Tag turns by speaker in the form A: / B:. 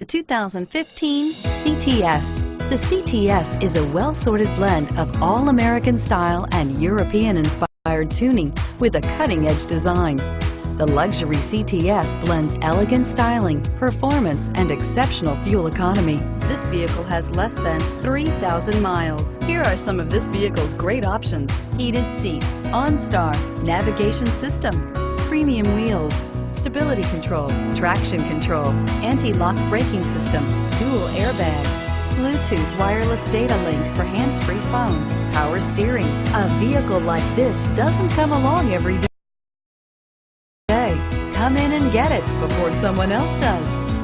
A: 2015 CTS. The CTS is a well-sorted blend of all-American style and European-inspired tuning with a cutting-edge design. The luxury CTS blends elegant styling, performance, and exceptional fuel economy. This vehicle has less than 3,000 miles. Here are some of this vehicle's great options: heated seats, OnStar, navigation system, premium wheels, stability control, traction control, anti-lock braking system, dual airbags, Bluetooth wireless data link for hands-free phone, power steering. A vehicle like this doesn't come along every day. Come in and get it before someone else does.